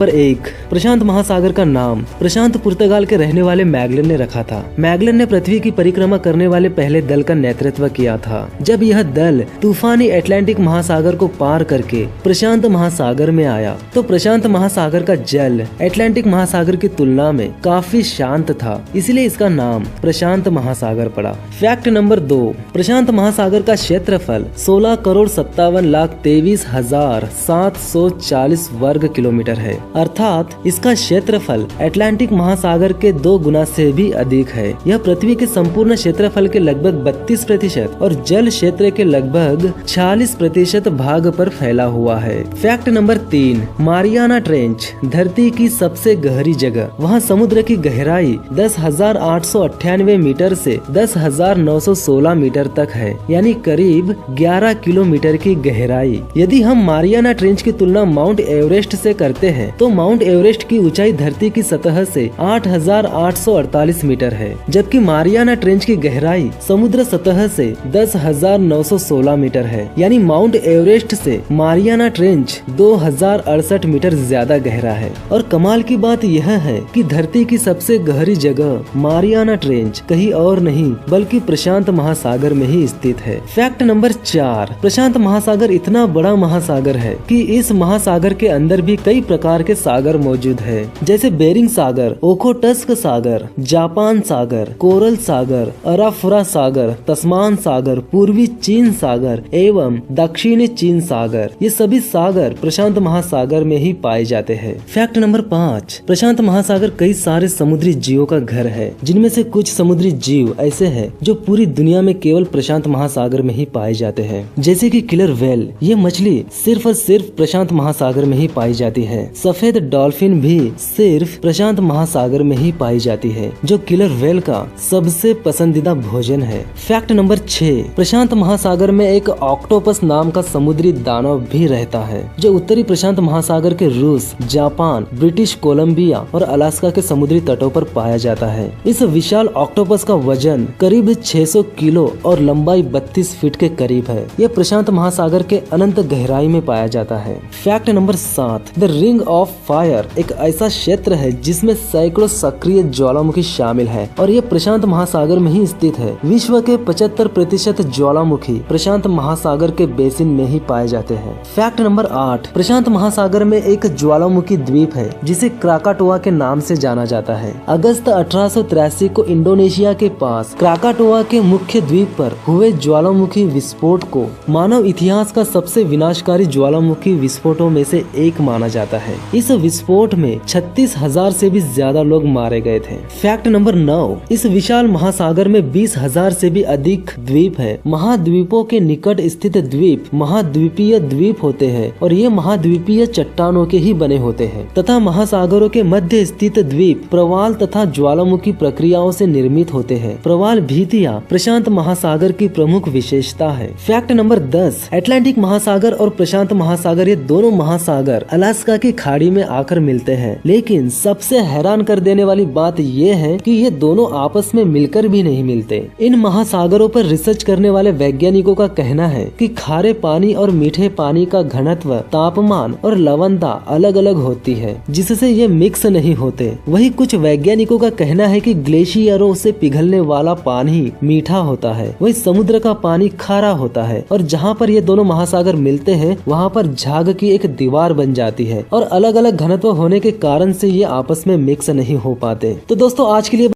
पर एक प्रशांत महासागर का नाम प्रशांत पुर्तगाल के रहने वाले मैगलन ने रखा था। मैगलन ने पृथ्वी की परिक्रमा करने वाले पहले दल का नेतृत्व किया था। जब यह दल तूफानी अटलांटिक महासागर को पार करके प्रशांत महासागर में आया तो प्रशांत महासागर का जल अटलांटिक महासागर की तुलना में काफी शांत था, इसलिए इसका नाम प्रशांत महासागर पड़ा। फैक्ट नंबर 2, प्रशांत महासागर का क्षेत्रफल 16,57,23,740 वर्ग किलोमीटर है, अर्थात इसका क्षेत्रफल अटलांटिक महासागर के 2 गुना से भी अधिक है। यह पृथ्वी के संपूर्ण क्षेत्रफल के लगभग 32% और जल क्षेत्र के लगभग 46% भाग पर फैला हुआ है। फैक्ट नंबर 3, मारियाना ट्रेंच धरती की सबसे गहरी जगह। वहाँ समुद्र की गहराई 10,898 मीटर से 10,916 मीटर तक है, यानी करीब 11 किलोमीटर की गहराई। यदि हम मारियाना ट्रेंच की तुलना माउंट एवरेस्ट से करते हैं तो माउंट एवरेस्ट की ऊंचाई धरती की सतह से 8,848 मीटर है, जबकि मारियाना ट्रेंच की गहराई समुद्र सतह से 10,916 मीटर है, यानी माउंट एवरेस्ट से मारियाना ट्रेंच 2,068 मीटर ज्यादा गहरा है। और कमाल की बात यह है कि धरती की सबसे गहरी जगह मारियाना ट्रेंच कहीं और नहीं बल्कि प्रशांत महासागर में ही स्थित है। फैक्ट नंबर 4, प्रशांत महासागर इतना बड़ा महासागर है कि इस महासागर के अंदर भी कई प्रकार के सागर मौजूद है, जैसे बेरिंग सागर, ओखोटस्क सागर, जापान सागर, कोरल सागर, अराफुरा सागर, तस्मान सागर, पूर्वी चीन सागर एवं दक्षिणी चीन सागर। ये सभी सागर प्रशांत महासागर में ही पाए जाते हैं। फैक्ट नंबर 5, प्रशांत महासागर कई सारे समुद्री जीवों का घर है, जिनमें से कुछ समुद्री जीव ऐसे हैं जो पूरी दुनिया में केवल प्रशांत महासागर में ही पाए जाते हैं, जैसे कि किलर व्हेल। ये मछली सिर्फ और सिर्फ प्रशांत महासागर में ही पाई जाती है। सफेद डॉल्फिन भी सिर्फ प्रशांत महासागर में ही पाई जाती है, जो किलर व्हेल का सबसे पसंदीदा भोजन है। फैक्ट नंबर 6, प्रशांत महासागर में एक ऑक्टोपस नाम का समुद्री दानव भी रहता है, जो उत्तरी प्रशांत महासागर के रूस, जापान, ब्रिटिश कोलंबिया और अलास्का के समुद्री तटों पर पाया जाता है। इस विशाल ऑक्टोपस का वजन करीब 600 किलो और लंबाई 32 फीट के करीब है। यह प्रशांत महासागर के अनंत गहराई में पाया जाता है। Fact number 7, the ring of fire एक ऐसा क्षेत्र है जिसमें सैकड़ों सक्रिय ज्वालामुखी शामिल है और ये प्रशांत महासागर में ही स्थित है। विश्व के 75% ज्वालामुखी प्रशांत महासागर के बेसिन में ही पाए जाते हैं। फैक्ट नंबर 8, प्रशांत महासागर में एक ज्वालामुखी द्वीप है जिसे क्राकाटोआ के नाम से जाना जाता है। अगस्त 1883 को इंडोनेशिया के पास क्राकाटोआ के मुख्य द्वीप पर हुए ज्वालामुखी विस्फोट को मानव इतिहास का सबसे विनाशकारी ज्वालामुखी विस्फोटों में से एक माना जाता है। इस विस्फोट में 36,000 से भी ज्यादा लोग मारे गए थे। फैक्ट नंबर 9, इस विशाल महासागर में 20,000 से भी अधिक द्वीप है। महाद्वीपों के निकट स्थित द्वीप महाद्वीपीय द्वीप होते हैं और ये महाद्वीपीय चट्टानों के ही बने होते हैं तथा महासागरों के मध्य स्थित द्वीप प्रवाल तथा ज्वालामुखी प्रक्रियाओं से निर्मित होते हैं। प्रवाल भीतियां प्रशांत महासागर की प्रमुख विशेषता है। फैक्ट नंबर 10, अटलांटिक महासागर और प्रशांत महासागर ये दोनों महासागर अलास्का की खाड़ी में आकर मिलते हैं, लेकिन सबसे हैरान कर देने वाली बात ये है कि ये दोनों आपस में मिलकर भी नहीं मिलते। इन महासागरों पर रिसर्च करने वाले वैज्ञानिकों का कहना है कि खारे पानी और मीठे पानी का घनत्व, तापमान और लवणता अलग अलग होती है, जिससे ये मिक्स नहीं होते। वही कुछ वैज्ञानिकों का कहना है कि ग्लेशियरों से पिघलने वाला पानी मीठा होता है, वही समुद्र का पानी खारा होता है और जहाँ पर ये दोनों महासागर मिलते हैं वहाँ पर झाग की एक दीवार बन जाती है और अलग अलग घनत्व होने के कारण से ये आपस में मिक्स नहीं हो पाते। तो दोस्तों आज के लिए